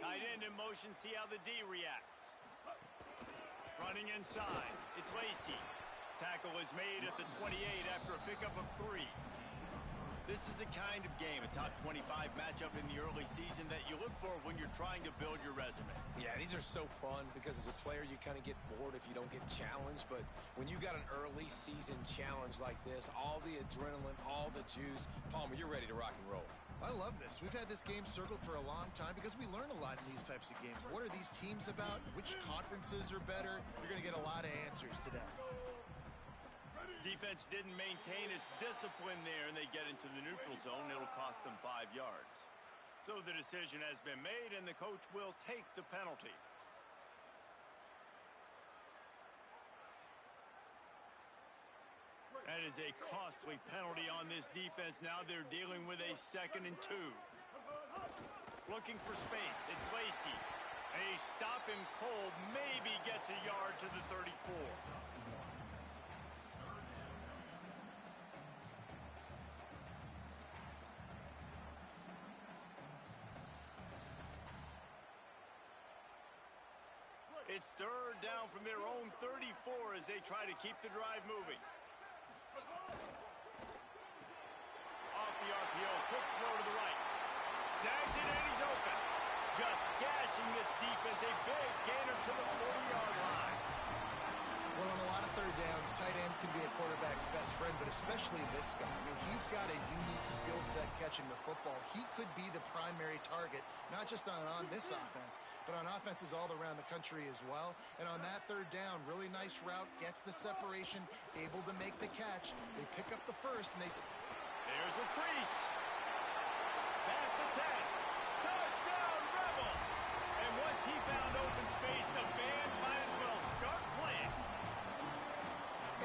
Tight end in motion, see how the D reacts. Running inside, it's Lacy. Tackle is made at the 28 after a pickup of 3. This is the kind of game, a top 25 matchup in the early season, that you look for when you're trying to build your resume. Yeah, these are so fun because as a player, you kind of get bored if you don't get challenged. But when you got an early season challenge like this, all the adrenaline, all the juice, Palmer, you're ready to rock and roll. I love this. We've had this game circled for a long time because we learn a lot in these types of games. What are these teams about? Which conferences are better? You're going to get a lot of answers today. Defense didn't maintain its discipline there, and they get into the neutral zone. It'll cost them 5 yards. So the decision has been made, and the coach will take the penalty. That is a costly penalty on this defense. Now they're dealing with a 2nd and 2. Looking for space. It's Lacy. They stop him cold. Maybe gets a yard to the 34. It's 3rd down from their own 34 as they try to keep the drive moving. Off the RPO, quick throw to the right. Snags it and he's open. Just gashing this defense, a big gainer to the 40-yard line. Well, on a lot of third downs, tight ends can be a quarterback's best friend, but especially this guy. I mean, he's got a unique skill set catching the football. He could be the primary target, not just on this offense, but on offenses all around the country as well. And on that third down, really nice route, gets the separation, able to make the catch. They pick up the first, and they... There's a crease. Past the 10. Touchdown, Rebels! And once he found open space, the band might as well start playing.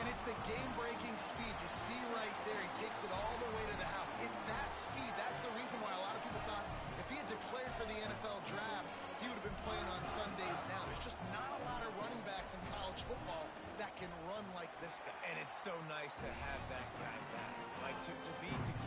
And it's the game-breaking speed. You see right there, he takes it all the way to the house. It's that speed. That's the reason why a lot of people thought if he had declared for the NFL draft, he would have been playing on Sundays now. There's just not a lot of running backs in college football that can run like this guy. And it's so nice to have that guy back. Like, to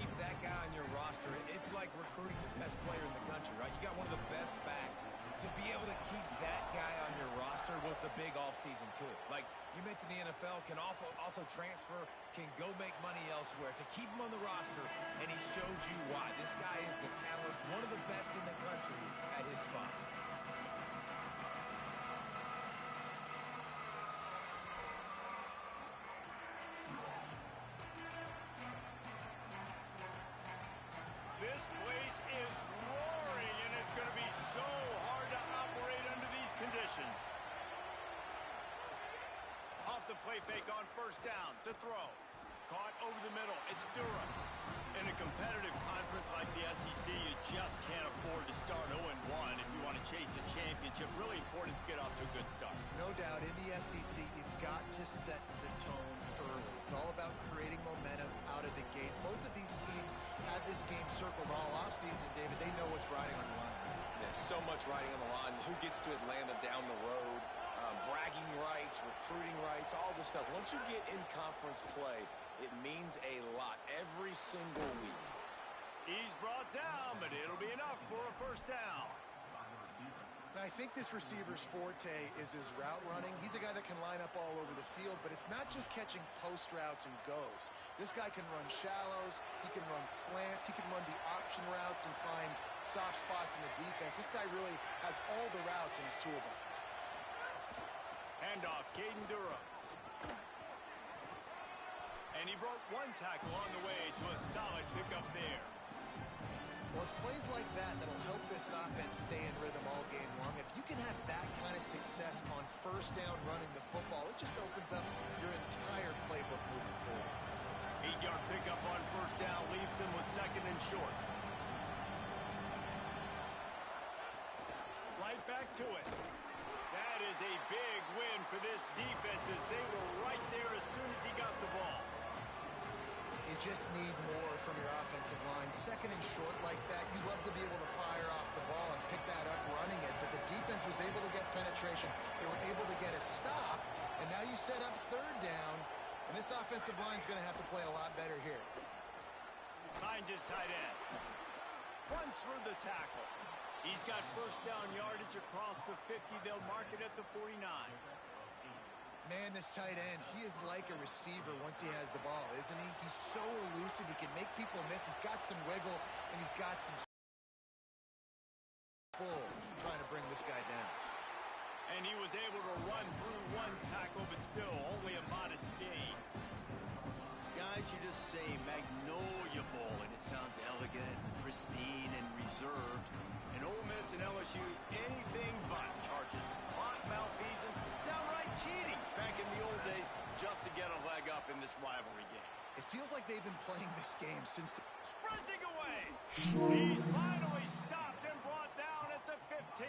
keep that guy on your roster, it's like recruiting the best player in the country, right? You got one of the best backs. To be able to keep that guy on your roster was the big offseason coup. Like, you mentioned the NFL can also transfer, can go make money elsewhere. To keep him on the roster, and he shows you why. This guy is the catalyst, one of the best in the country at his spot. This place is roaring, and it's going to be so hard to operate under these conditions. Off the play fake on 1st down to throw. Caught over the middle. It's Durham. In a competitive conference like the SEC, you just can't afford to start 0-1 if you want to chase a championship. Really important to get off to a good start. No doubt, in the SEC, you've got to set the tone early. It's all about creating momentum out of the gate. Both of these teams had this game circled all offseason, David. They know what's riding on the line. There's so much riding on the line. Who gets to Atlanta down the road? Bragging rights, recruiting rights, all this stuff. Once you get in conference play, it means a lot every single week. He's brought down, but it'll be enough for a 1st down. Now, I think this receiver's forte is his route running. He's a guy that can line up all over the field, but it's not just catching post routes and goes. This guy can run shallows, he can run slants, he can run the option routes and find soft spots in the defense. This guy really has all the routes in his toolbox. Handoff, Caden Durham. And he broke 1 tackle on the way to a solid pickup there. Well, it's plays like that that'll help this offense stay in rhythm all game long. If you can have that kind of success on 1st down running the football, it just opens up your entire playbook moving forward. 8-yard pickup on 1st down leaves him with 2nd and short. Right back to it. That is a big win for this defense as they were right there as soon as he got the ball. You just need more from your offensive line. 2nd and short like that, you love to be able to fire off the ball and pick that up running it, but the defense was able to get penetration. They were able to get a stop, and now you set up 3rd down, and this offensive line is going to have to play a lot better here. Finds his tight end. Runs through the tackle. He's got first down yardage across the 50. They'll mark it at the 49. Man, this tight end, he is like a receiver once he has the ball, isn't he? He's so elusive. He can make people miss. He's got some wiggle, and he's got some pull trying to bring this guy down. And he was able to run through one tackle, but still only a modest gain. Guys, you just say Magnolia Bowl, and it sounds elegant, pristine, and reserved. And Ole Miss and LSU, anything but. Charges clock malfeasance, downright cheating back in the old days just to get a leg up in this rivalry game. It feels like they've been playing this game since the... Sprinting away. He's finally stopped and brought down at the 15.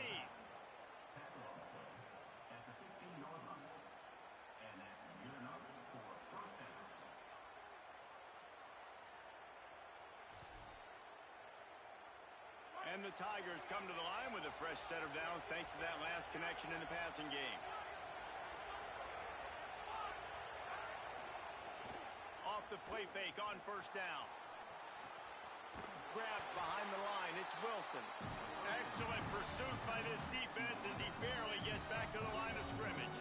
And the Tigers come to the line with a fresh set of downs thanks to that last connection in the passing game. Off the play fake on first down. Grabbed behind the line. It's Wilson. Excellent pursuit by this defense as he barely gets back to the line of scrimmage.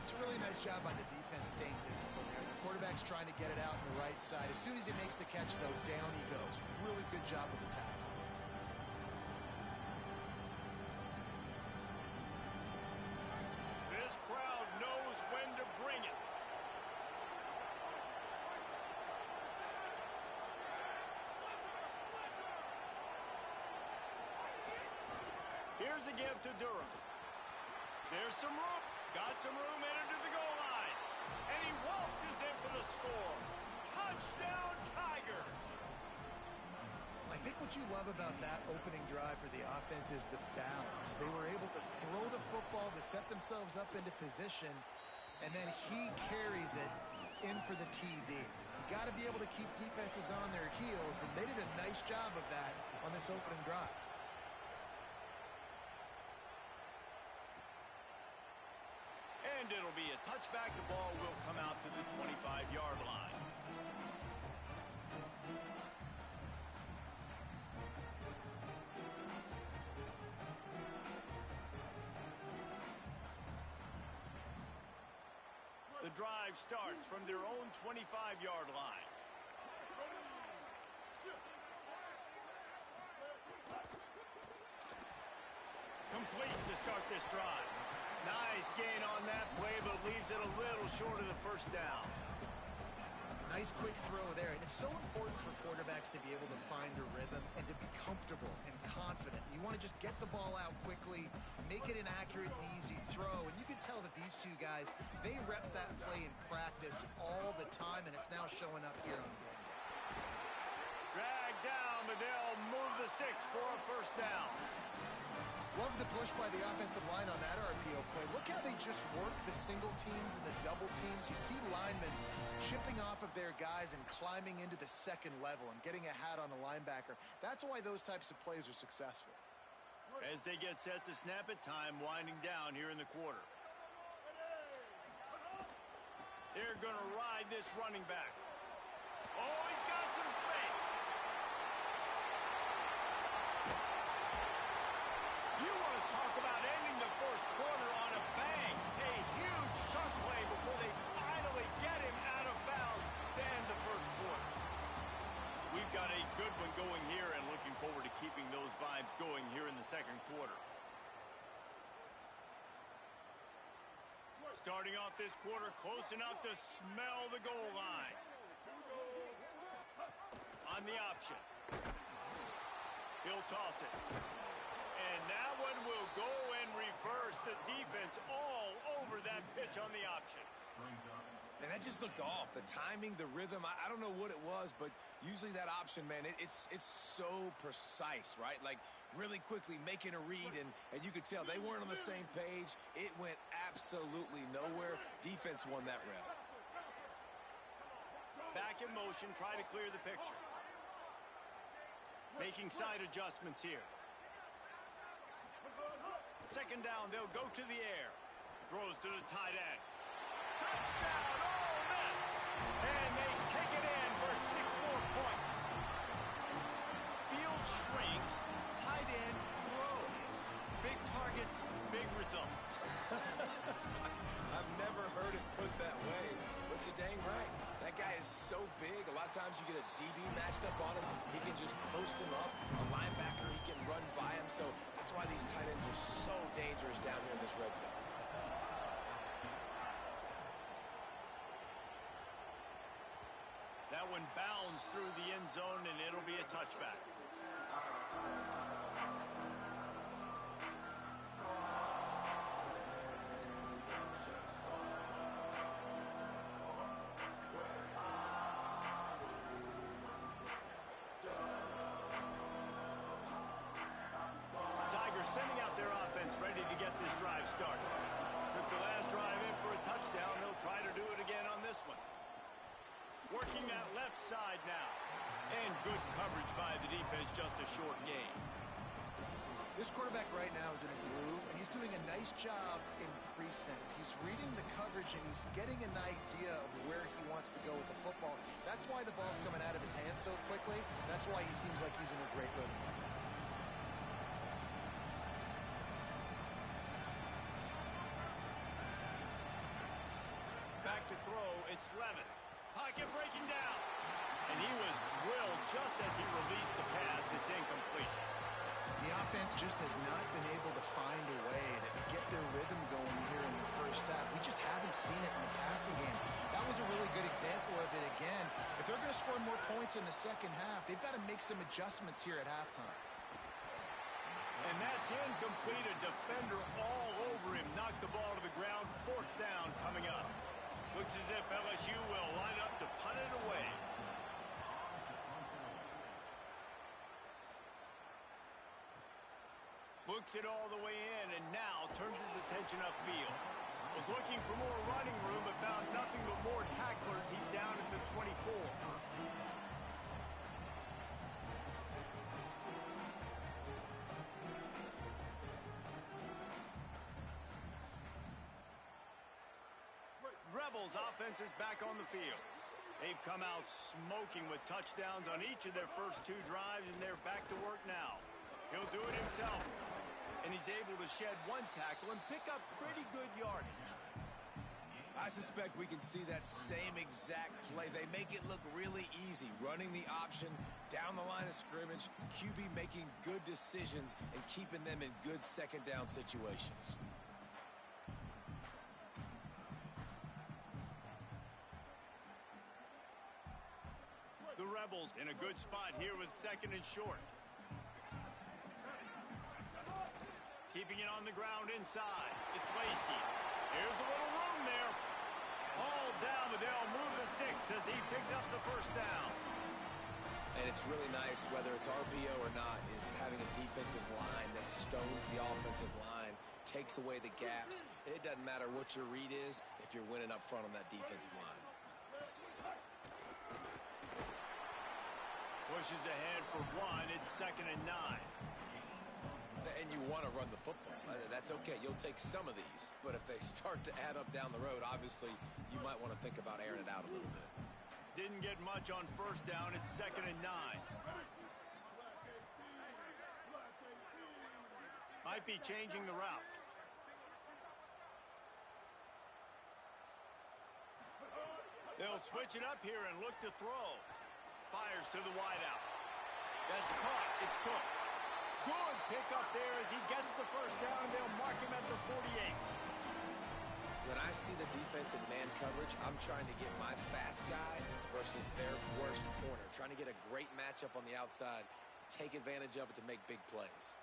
It's a really nice job by the defense staying disciplined there. The quarterback's trying to get it out on the right side. As soon as he makes the catch, though, down he goes. Really good job with the tackle. This crowd knows when to bring it. Here's a give to Durham. There's some room. Got some room, entered to the goal line. And he waltzes in for the score. Touchdown, Tigers. I think what you love about that opening drive for the offense is the balance. They were able to throw the football to set themselves up into position, and then he carries it in for the TD. You got to be able to keep defenses on their heels, and they did a nice job of that on this opening drive. And it'll be a touchback. The ball will come out to the 25-yard line. The drive starts from their own 25-yard line. Complete to start this drive. Nice gain on that play, but leaves it a little short of the first down. Nice quick throw there. And it's so important for quarterbacks to be able to find a rhythm and to be comfortable and confident. You want to just get the ball out quickly, make it an accurate and easy throw. And you can tell that these two guys, they rep that play in practice all the time, and it's now showing up here on game day. Drag down, but they'll move the sticks for a first down. Love the push by the offensive line on that RPO play. Look how they just work the single teams and the double teams. You see linemen chipping off of their guys and climbing into the second level and getting a hat on the linebacker. That's why those types of plays are successful. As they get set to snap it, time winding down here in the quarter. They're going to ride this running back. Oh, he's got some space. You want to talk about ending the first quarter on a bang. A huge chunk play before they finally get him out of bounds to end the first quarter. We've got a good one going here and looking forward to keeping those vibes going here in the second quarter. Starting off this quarter close enough to smell the goal line. On the option. He'll toss it. And that one will go and reverse. The defense all over that pitch on the option. Man, that just looked off. The timing, the rhythm, I don't know what it was, but usually that option, man, it's so precise, right? Like really quickly making a read, and you could tell they weren't on the same page. It went absolutely nowhere. Defense won that rep. Back in motion, try to clear the picture. Making side adjustments here. Second down, they'll go to the air. Throws to the tight end. Touchdown, Ole Miss! And they take it in for 6 more points. Field shrinks. Tight end dang right. That guy is so big. A lot of times you get a DB matched up on him. He can just post him up. A linebacker, he can run by him. So that's why these tight ends are so dangerous down here in this red zone. That one bounds through the end zone, and it'll be a touchback. Tigers sending out their offense ready to get this drive started. Took the last drive in for a touchdown. They'll try to do it again on this one. Working that left side now. And good coverage by the defense, just a short gain. This quarterback right now is in a groove, and he's doing a nice job in pre-snap. He's reading the coverage, and he's getting an idea of where he wants to go with the football. That's why the ball's coming out of his hands so quickly. That's why he seems like he's in a great rhythm. Back to throw, it's Levin. Pocket breaking down. And he was drilled just as he released the pass. It's incomplete. The offense just has not been able to find a way to get their rhythm going here in the first half. We just haven't seen it in the passing game. That was a really good example of it again. If they're going to score more points in the second half, they've got to make some adjustments here at halftime. And that's incomplete. A defender all over him. Knocked the ball to the ground. Fourth down coming up. Looks as if LSU will line up to punt it away. Looks it all the way in, and now turns his attention upfield. Was looking for more running room, but found nothing but more tacklers. He's down at the 24. Rebels offense is back on the field. They've come out smoking with touchdowns on each of their first two drives, and they're back to work now. He'll do it himself. And he's able to shed one tackle and pick up pretty good yardage. I suspect we can see that same exact play. They make it look really easy, running the option down the line of scrimmage, QB making good decisions and keeping them in good second down situations. The Rebels in a good spot here with second and short. Keeping it on the ground inside. It's Lacy. Here's a little room there. Hauled down, but they'll move the sticks as he picks up the first down. And it's really nice, whether it's RPO or not, is having a defensive line that stones the offensive line, takes away the gaps. It doesn't matter what your read is if you're winning up front on that defensive line. Pushes ahead for one. It's 2nd and 9. And you want to run the football. That's okay. You'll take some of these. But if they start to add up down the road, obviously, you might want to think about airing it out a little bit. Didn't get much on first down. It's 2nd and 9. Might be changing the route. They'll switch it up here and look to throw. Fires to the wideout. That's caught. It's Cook. Good pick up there as he gets the first down, and they'll mark him at the 48. When I see the defense in man coverage, I'm trying to get my fast guy versus their worst corner. Trying to get a great matchup on the outside, take advantage of it to make big plays.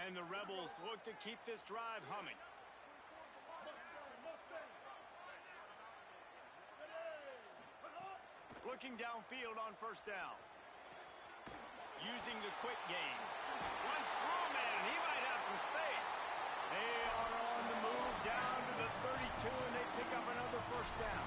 And the Rebels look to keep this drive humming. Looking downfield on first down. Using the quick game. Runs through a man, and he might have some space. They are on the move down to the 32, and they pick up another first down.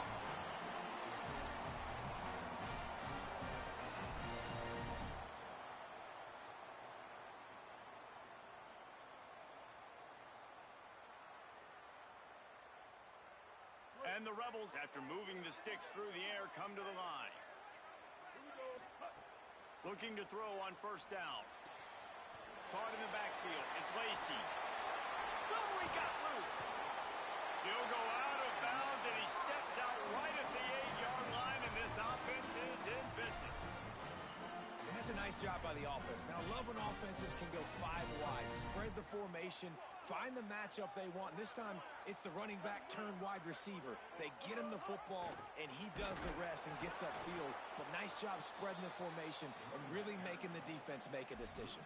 And the Rebels, after moving the sticks through the air, come to the line. Looking to throw on first down. Caught in the backfield. It's Lacy. Oh, he got loose. He'll go out of bounds, and job by the offense. Now, I love when offenses can go 5 wide, spread the formation, find the matchup they want. This time, it's the running back turned wide receiver. They get him the football, and he does the rest and gets upfield. But nice job spreading the formation and really making the defense make a decision.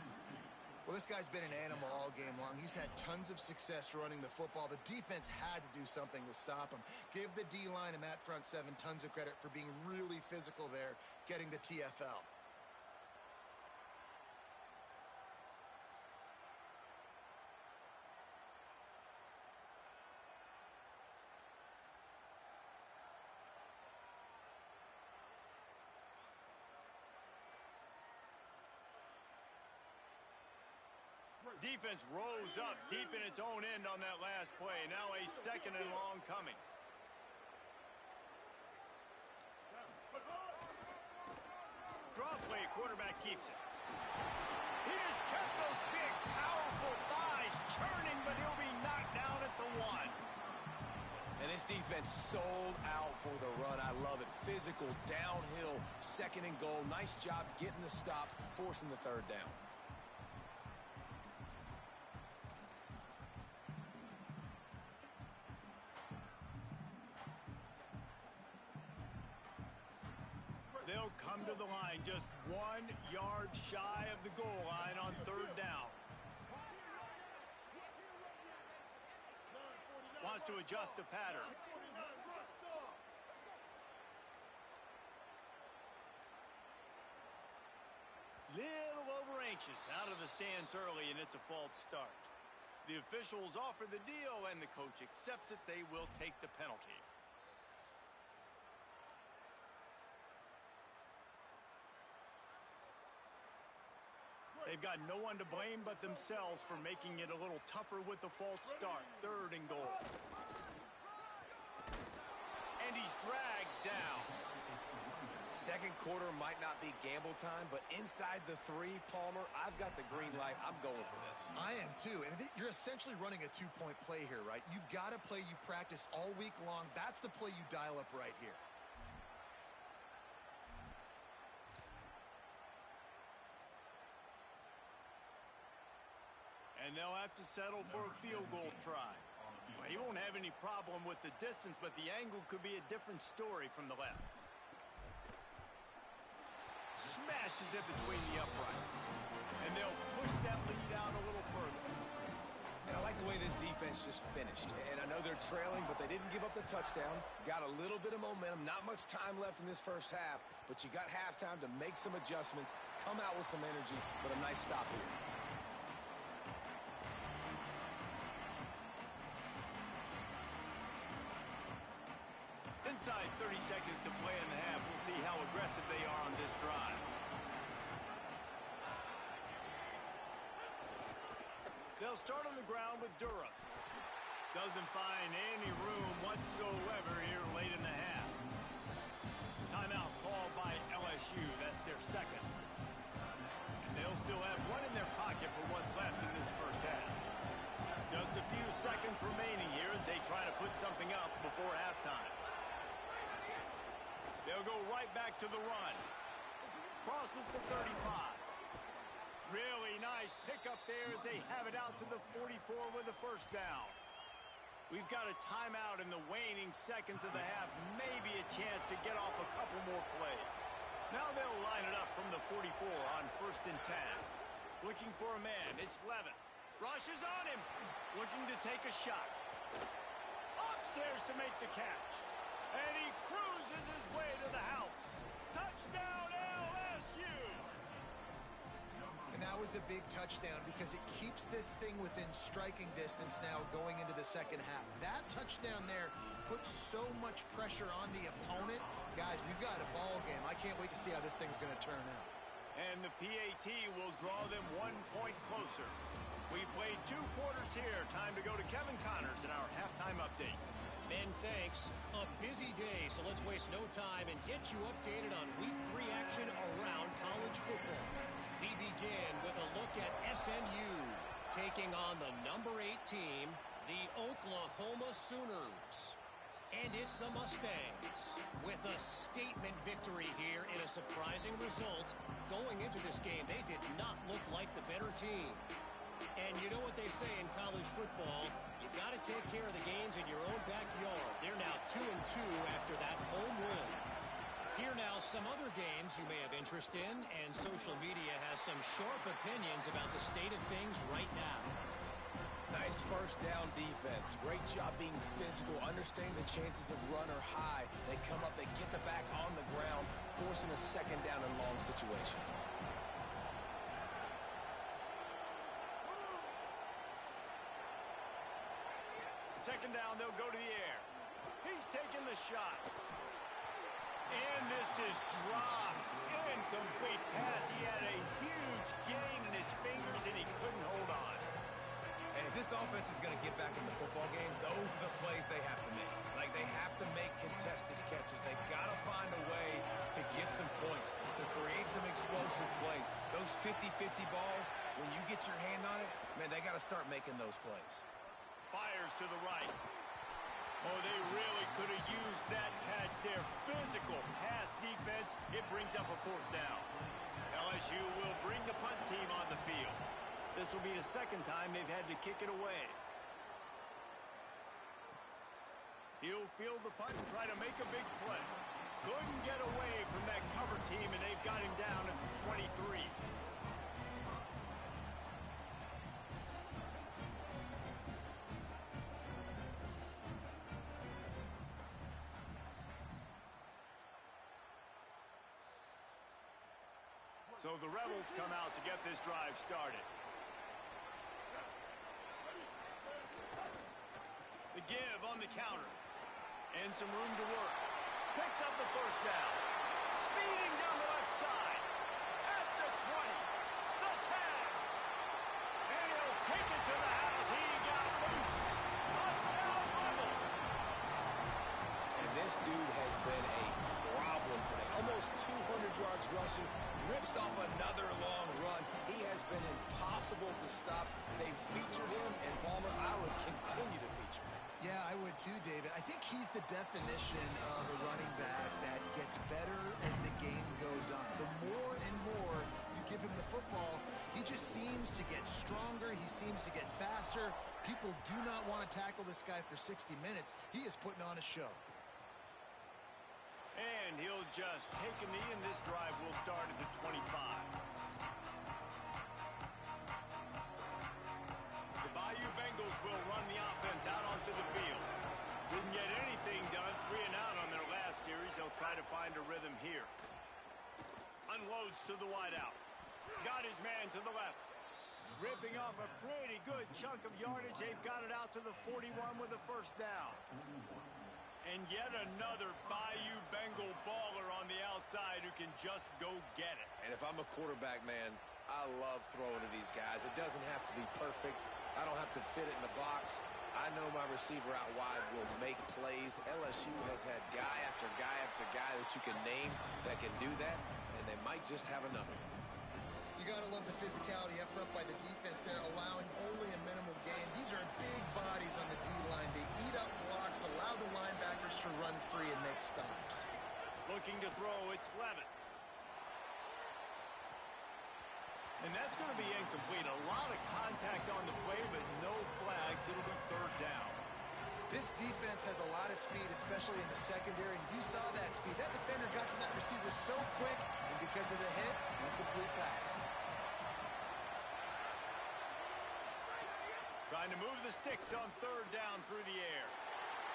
Well, this guy's been an animal all game long. He's had tons of success running the football. The defense had to do something to stop him. Give the D-line and that front seven tons of credit for being really physical there, getting the TFL. Defense rose up deep in its own end on that last play. Now a second and long coming. Draw play, quarterback keeps it. He has kept those big, powerful thighs churning, but he'll be knocked down at the 1. And this defense sold out for the run. I love it. Physical, downhill, second and goal. Nice job getting the stop, forcing the third down. They'll come to the line just 1 yard shy of the goal line on third down. Wants to adjust the pattern. Little over anxious out of the stands early, and it's a false start. The officials offer the deal, and the coach accepts it. They will take the penalty. They've got no one to blame but themselves for making it a little tougher with the false start. Third and goal. And he's dragged down. Second quarter might not be gamble time, but inside the 3, Palmer, I've got the green light. I'm going for this. I am too, and you're essentially running a 2-point play here, right? You've got a play you've practiced all week long. That's the play you dial up right here. And they'll have to settle for a field goal try. Well, he won't have any problem with the distance, but the angle could be a different story from the left. Smashes it between the uprights. And they'll push that lead out a little further. And I like the way this defense just finished. And I know they're trailing, but they didn't give up the touchdown. Got a little bit of momentum. Not much time left in this first half, but you got halftime to make some adjustments, come out with some energy, but a nice stop here. Inside 30 seconds to play in the half. We'll see how aggressive they are on this drive. They'll start on the ground with Durham. Doesn't find any room whatsoever here late in the half. Timeout called by LSU. That's their second. And they'll still have one in their pocket for what's left in this first half. Just a few seconds remaining here as they try to put something up before halftime. They'll go right back to the run. Crosses the 35. Really nice pickup there as they have it out to the 44 with a first down. We've got a timeout in the waning seconds of the half. Maybe a chance to get off a couple more plays. Now they'll line it up from the 44 on 1st and 10. Looking for a man. It's Levin. Rushes on him. Looking to take a shot. Upstairs to make the catch. And he cruises his way to the house. Touchdown, LSU! And that was a big touchdown because it keeps this thing within striking distance now going into the second half. That touchdown there puts so much pressure on the opponent. Guys, we've got a ball game. I can't wait to see how this thing's going to turn out. And the PAT will draw them 1 point closer. We've played 2 quarters here. Time to go to Kevin Connors in our halftime update. Ben, thanks. A busy day, so let's waste no time and get you updated on Week 3 action around college football. We begin with a look at SMU taking on the number 8 team, the Oklahoma Sooners. And it's the Mustangs with a statement victory here in a surprising result. Going into this game, they did not look like the better team. And you know what they say in college football, you got to take care of the games in your own backyard. They're now 2-2 after that home win. Here now, some other games you may have interest in, and social media has some sharp opinions about the state of things right now. Nice first down defense. Great job being physical, understanding the chances of run are high. They come up, they get the back on the ground, forcing a second down and long situation. Second down, they'll go to the air. He's taking the shot. And this is dropped. Incomplete pass. He had a huge gain in his fingers, and he couldn't hold on. And if this offense is going to get back in the football game, those are the plays they have to make. Like, they have to make contested catches. They've got to find a way to get some points, to create some explosive plays. Those 50-50 balls, when you get your hand on it, man, they got to start making those plays. Fires to the right. Oh, they really could have used that catch there. Physical pass defense. It brings up a fourth down. LSU will bring the punt team on the field. This will be the second time they've had to kick it away. He'll field the punt and try to make a big play. Couldn't get away from that cover team, and they've got him down at the 23. So the Rebels come out to get this drive started. The give on the counter. And some room to work. Picks up the first down. Speeding down the left side. At the 20. The tag. And he'll take it to the house. He got loose. Touchdown Rebels. And this dude has been a problem today. Almost 200 yards rushing. Rips off another long run. He has been impossible to stop. They've featured him, and Palmer, I would continue to feature him. Yeah, I would too, David. I think he's the definition of a running back that gets better as the game goes on. The more and more you give him the football, he just seems to get stronger. He seems to get faster. People do not want to tackle this guy for 60 minutes. He is putting on a show. And he'll just take a knee, and this drive will start at the 25. The Bayou Bengals will run the offense out onto the field. Didn't get anything done, 3 and out on their last series. They'll try to find a rhythm here. Unloads to the wideout. Got his man to the left. Ripping off a pretty good chunk of yardage. They've got it out to the 41 with a first down. And yet another Bayou Bengal baller on the outside who can just go get it. And if I'm a quarterback, man, I love throwing to these guys. It doesn't have to be perfect. I don't have to fit it in the box. I know my receiver out wide will make plays. LSU has had guy after guy after guy that you can name that can do that, and they might just have another. You got to love the physicality effort up by the defense there, allowing only a minimal gain. These are big bodies on the D-line. They eat up blocks, allow the linebackers to run free and make stops. Looking to throw, it's Levitt. And that's going to be incomplete. A lot of contact on the play, but no flags. It'll be third down. This defense has a lot of speed, especially in the secondary, and you saw that speed. That defender got to that receiver so quick, and because of the hit, incomplete pass. Trying to move the sticks on third down through the air.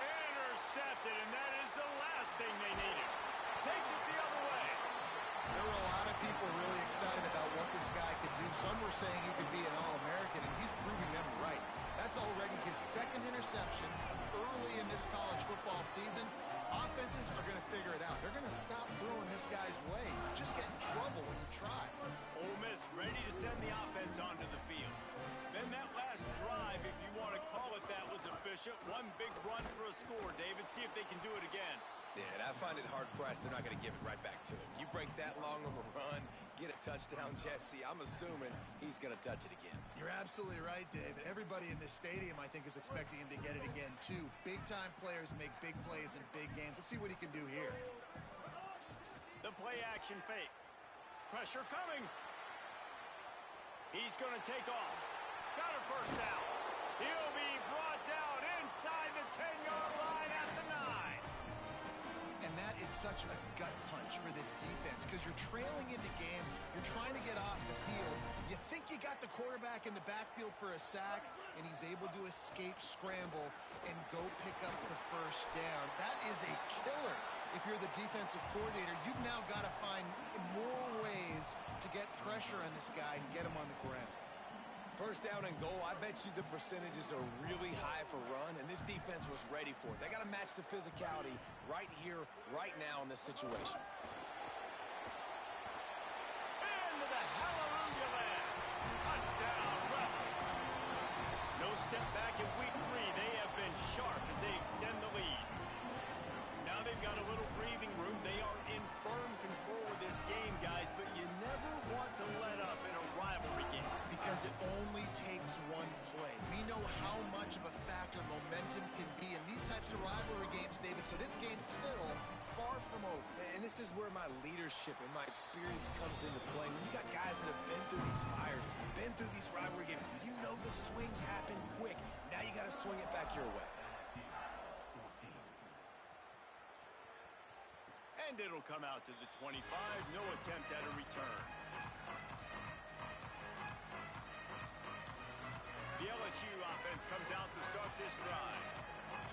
Intercepted, and that is the last thing they needed. Takes it the other way. There were a lot of people really excited about what this guy could do. Some were saying he could be an All-American, and he's proving them right. That's already his second interception early in this college football season. Offenses are going to figure it out. They're going to stop throwing this guy's way. You just get in trouble when you try. Ole Miss ready to send the offense onto the field. Then that last drive, if you want to call it that, was efficient. One big run for a score, David. See if they can do it again. Yeah, and I find it hard-pressed they're not going to give it right back to him. You break that long of a run, get a touchdown, Jesse, I'm assuming he's going to touch it again. You're absolutely right, David. Everybody in this stadium, I think, is expecting him to get it again, too. Big-time players make big plays in big games. Let's see what he can do here. The play-action fake. Pressure coming. He's going to take off. Got a first down. He'll be brought down inside the 10-yard line at the 9. And that is such a gut punch for this defense because you're trailing in the game. You're trying to get off the field. You think you got the quarterback in the backfield for a sack, and he's able to escape, scramble, and go pick up the first down. That is a killer. If you're the defensive coordinator, you've now got to find more ways to get pressure on this guy and get him on the ground. First down and goal, I bet you the percentages are really high for run, and this defense was ready for it. They got to match the physicality right here, right now in this situation. Into the hallelujah land. Touchdown, Rebels. No step back in week 3. They have been sharp as they extend the lead. Now they've got a little breathing room. They are in firm control of this game, guys, but you never want to let up in a rivalry game. Because it only takes one play. We know how much of a factor momentum can be in these types of rivalry games, David, so this game's still far from over. And this is where my leadership and my experience comes into play. When you got guys that have been through these fires, been through these rivalry games, you know the swings happen quick. Now you got to swing it back your way. And it'll come out to the 25. No attempt at a return. The LSU offense comes out to start this drive.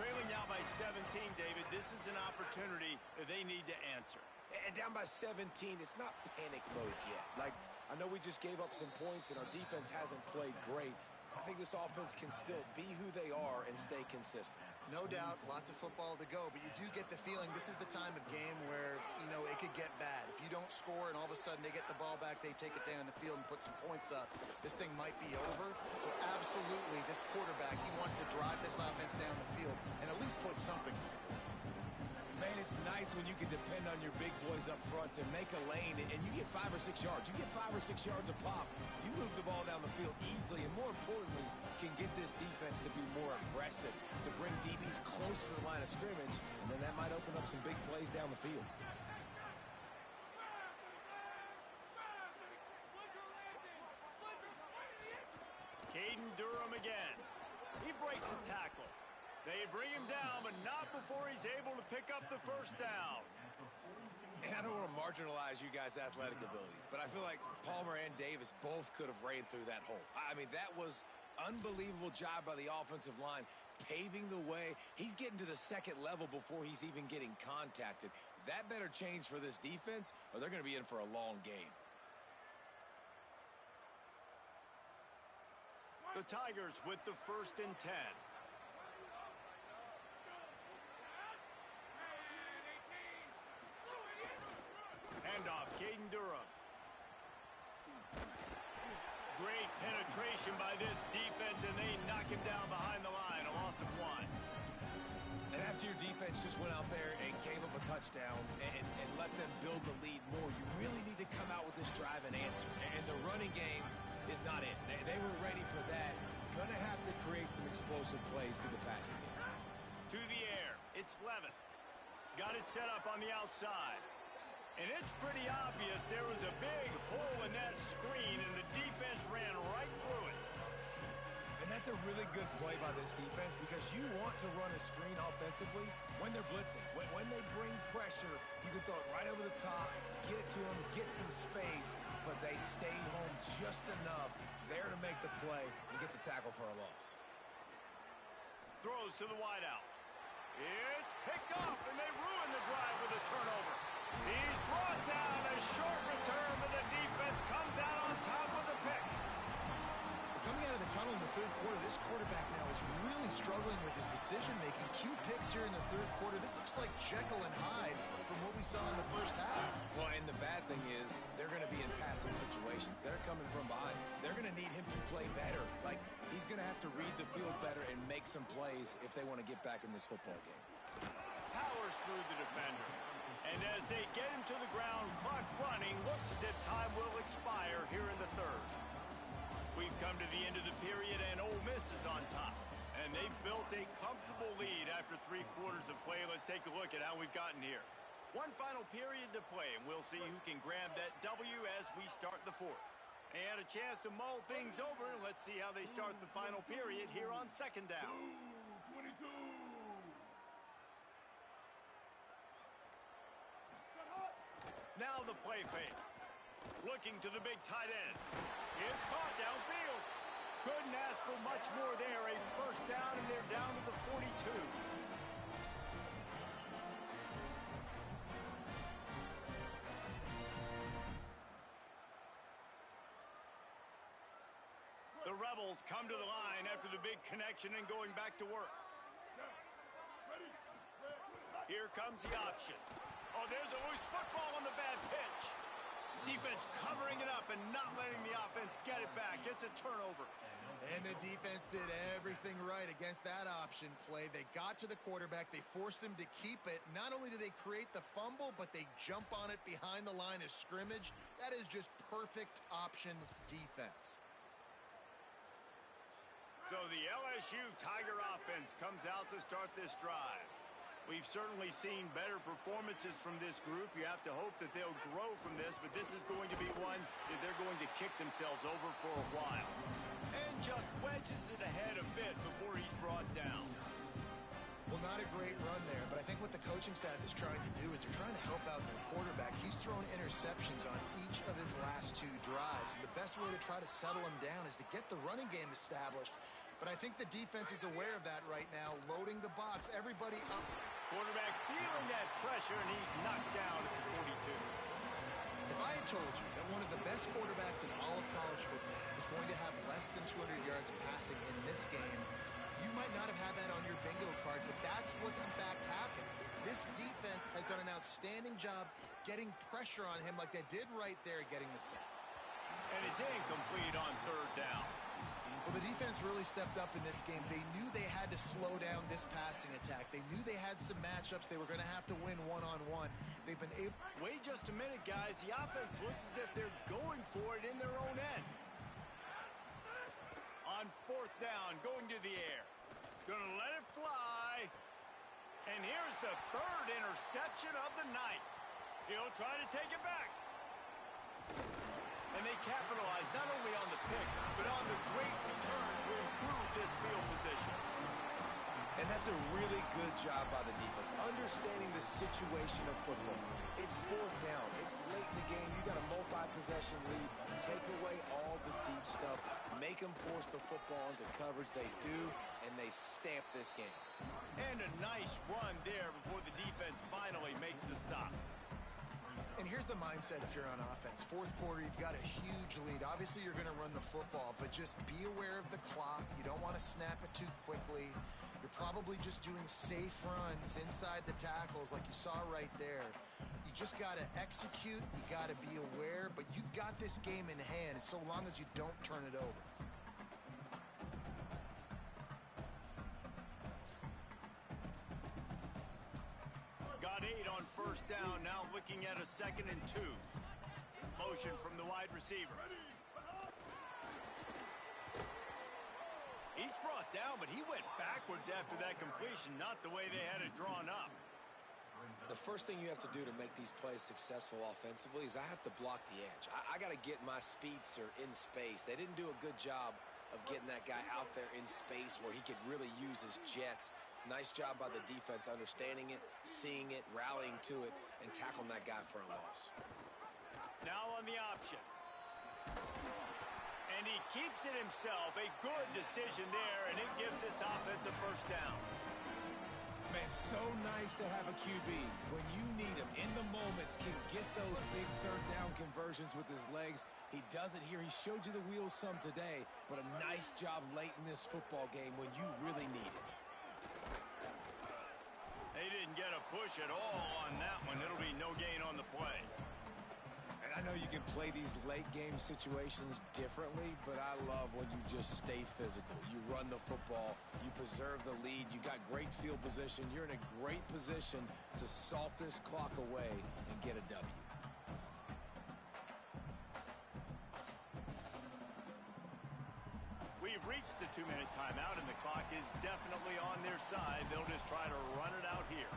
Trailing now by 17, David. This is an opportunity that they need to answer. And down by 17, it's not panic mode yet. Like, I know we just gave up some points and our defense hasn't played great. I think this offense can still be who they are and stay consistent. No doubt, lots of football to go, but you do get the feeling this is the time of game where, you know, it could get bad. If you don't score and all of a sudden they get the ball back, they take it down the field and put some points up, this thing might be over. So absolutely, this quarterback, he wants to drive this offense down the field and at least put something. Man, it's nice when you can depend on your big boys up front to make a lane and you get 5 or 6 yards. You get 5 or 6 yards a pop. You move the ball down the field easily and, more importantly, can get this defense to be more aggressive, to bring DBs close to the line of scrimmage, and then that might open up some big plays down the field. Caden Durham again. He breaks a tackle. They bring him down, but not before he's able to pick up the first down. And I don't want to marginalize you guys' athletic ability, but I feel like Palmer and Davis both could have ran through that hole. I mean, that was unbelievable job by the offensive line, paving the way. He's getting to the second level before he's even getting contacted. That better change for this defense, or they're going to be in for a long game. The Tigers with the 1st and 10. Handoff, Caden Durham. Great penetration by this defense, and they knock him down behind the line. A loss of 1. And after your defense just went out there and gave up a touchdown and let them build the lead more, you really need to come out with this drive and answer. And the running game is not it. They were ready for that. Gonna have to create some explosive plays through the passing game. To the air. It's Levin. Got it set up on the outside. And it's pretty obvious there was a big hole in that screen, and the defense ran right through it. And that's a really good play by this defense because you want to run a screen offensively when they're blitzing. When they bring pressure, you can throw it right over the top, get it to them, get some space, but they stayed home just enough there to make the play and get the tackle for a loss. Throws to the wideout. It's picked off, and they ruin the drive with a turnover. He's brought down. A short return, but the defense comes out on top with a pick. Coming out of the tunnel in the third quarter, this quarterback now is really struggling with his decision-making. 2 picks here in the third quarter. This looks like Jekyll and Hyde from what we saw in the first half. Well, and the bad thing is they're going to be in passing situations. They're coming from behind. They're going to need him to play better. Like, he's going to have to read the field better and make some plays if they want to get back in this football game. Power powers through the defender. And as they get him to the ground, clock running, looks as if time will expire here in the third. We've come to the end of the period, and Ole Miss is on top. And they've built a comfortable lead after 3 quarters of play. Let's take a look at how we've gotten here. One final period to play, and we'll see who can grab that W as we start the fourth. And a chance to mull things over. Let's see how they start the final period here on second down. 22. Now the play fake. Looking to the big tight end. It's caught downfield. Couldn't ask for much more there. A first down, and they're down to the 42. The Rebels come to the line after the big connection and going back to work. Here comes the option. Oh, there's a loose football on the bad pitch. Defense covering it up and not letting the offense get it back. It's a turnover. And the defense did everything right against that option play. They got to the quarterback. They forced him to keep it. Not only do they create the fumble, but they jump on it behind the line of scrimmage. That is just perfect option defense. So the LSU Tiger offense comes out to start this drive. We've certainly seen better performances from this group. You have to hope that they'll grow from this, but this is going to be one that they're going to kick themselves over for a while. And just wedges it ahead a bit before he's brought down. Well, not a great run there, but I think what the coaching staff is trying to do is they're trying to help out their quarterback. He's thrown interceptions on each of his last 2 drives. And the best way to try to settle him down is to get the running game established. But I think the defense is aware of that right now, loading the box. Everybody up. Quarterback feeling that pressure, and he's knocked down at the 42. If I had told you that one of the best quarterbacks in all of college football was going to have less than 200 yards passing in this game, you might not have had that on your bingo card, but that's what's in fact happened. This defense has done an outstanding job getting pressure on him like they did right there getting the sack. And it's incomplete on third down. Well, the defense really stepped up in this game. They knew they had to slow down this passing attack. They knew they had some matchups they were going to have to win one-on-one. They've been able... Wait just a minute, guys. The offense looks as if they're going for it in their own end. On fourth down, going to the air. Gonna let it fly. And here's the third interception of the night. He'll try to take it back. And they capitalize not only on the pick, but on the great return to improve this field position. And that's a really good job by the defense, understanding the situation of football. It's fourth down. It's late in the game. You got a multi-possession lead. Take away all the deep stuff. Make them force the football into coverage. They do, and they stamp this game. And a nice run there before the defense finally makes the stop. And here's the mindset if you're on offense. Fourth quarter, you've got a huge lead. Obviously, you're going to run the football, but just be aware of the clock. You don't want to snap it too quickly. You're probably just doing safe runs inside the tackles like you saw right there. You just got to execute. You got to be aware, but you've got this game in hand so long as you don't turn it over. Got 8 on first down, now looking at a 2nd and 2. Motion from the wide receiver. He's brought down, but he went backwards after that completion, not the way they had it drawn up. The first thing you have to do to make these plays successful offensively is I have to block the edge. I got to get my speedster in space. They didn't do a good job of getting that guy out there in space where he could really use his jets. Nice job by the defense understanding it, seeing it, rallying to it, and tackling that guy for a loss. Now on the option. And he keeps it himself. A good decision there, and it gives this offense a first down. Man, so nice to have a QB. When you need him in the moments, can get those big third down conversions with his legs. He does it here. He showed you the wheels some today, but a nice job late in this football game when you really need it. They didn't get a push at all on that one. It'll be no gain on the play. And I know you can play these late-game situations differently, but I love when you just stay physical. You run the football, you preserve the lead, you got great field position, you're in a great position to salt this clock away and get a W. We've reached the 2-minute timeout, and the clock is definitely on their side. They'll just try to run it out here.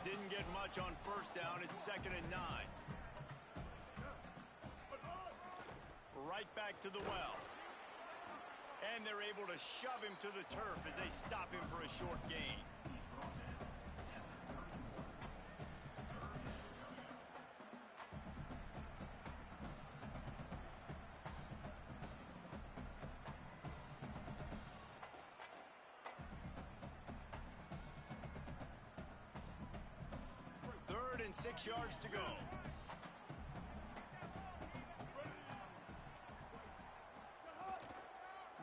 Didn't get much on first down. It's 2nd and 9. Right back to the well. And they're able to shove him to the turf as they stop him for a short gain. Third and 6 yards to go.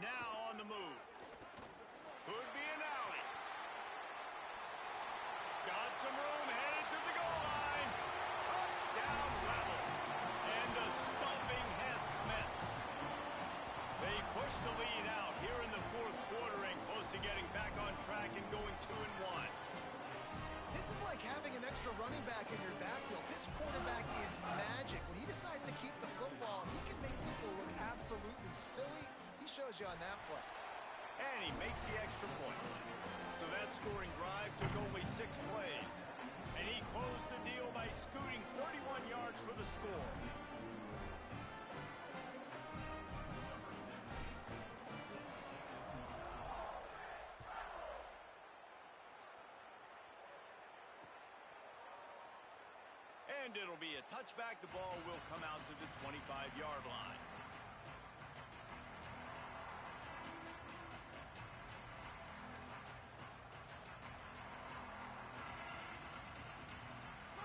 Now on the move. Could be an alley. Got some room, headed to the goal line. Touchdown Rebels. And the stomping has commenced. They push the lead out here in the fourth quarter and close to getting back on track and going 2-1. This is like having an extra running back in your backfield. This quarterback is magic. When he decides to keep the football, he can make people look absolutely silly. He shows you on that play. And he makes the extra point. So that scoring drive took only 6 plays. And he closed the deal by scooting 31 yards for the score. And it'll be a touchback. The ball will come out to the 25-yard line.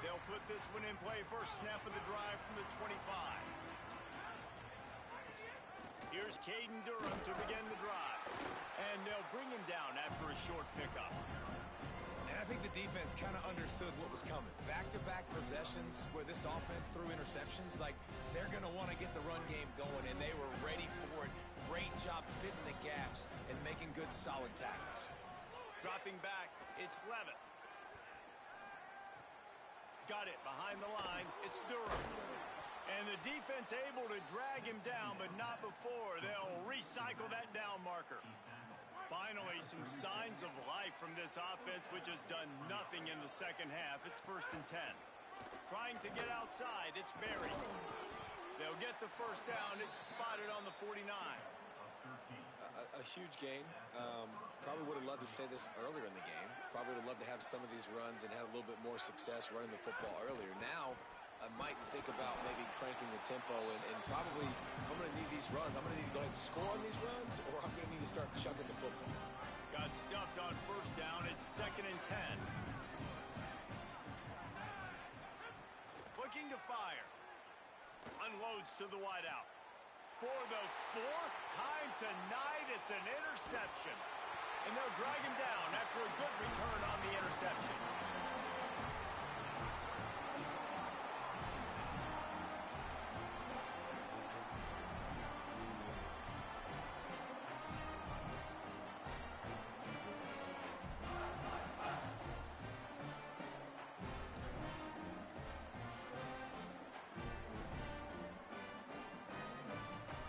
They'll put this one in play. First snap of the drive from the 25. Here's Caden Durham to begin the drive. And they'll bring him down after a short pickup. And I think the defense kind of understood what was coming. Back-to-back possessions where this offense threw interceptions, like they're going to want to get the run game going, and they were ready for it. Great job fitting the gaps and making good, solid tackles. Dropping back, it's Levitt. Got it behind the line. It's Durham. And the defense able to drag him down, but not before. They'll recycle that down marker. Finally, some signs of life from this offense, which has done nothing in the second half. It's 1st and 10. Trying to get outside. It's Berry. They'll get the first down. It's spotted on the 49. A huge gain. Probably would have loved to say this earlier in the game. Probably would have loved to have some of these runs and had a little bit more success running the football earlier. Now, I might think about maybe cranking the tempo and probably, if I'm going to need these runs, I'm going to need to go ahead and score on these runs, or I'm going to need to start chucking the football. Got stuffed on first down. It's 2nd and 10. Looking to fire. Unloads to the wideout. For the 4th time tonight, it's an interception. And they'll drag him down after a good return on the interception.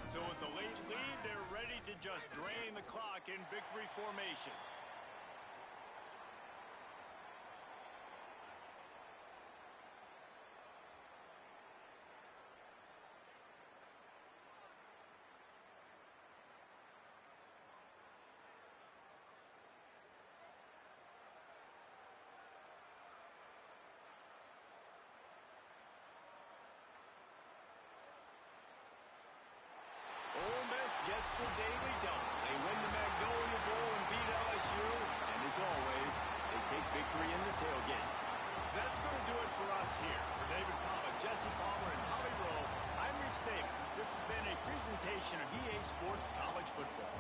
So with the late lead, they're ready to just drain the clock in victory formation. Ole Miss gets the daily double. They win the Magnolia Bowl and beat LSU. And as always, they take victory in the tailgate. That's going to do it for us here. For David Papa, Jesse Palmer, and Holly Rowe, I'm Reese Davis. This has been a presentation of EA Sports College Football.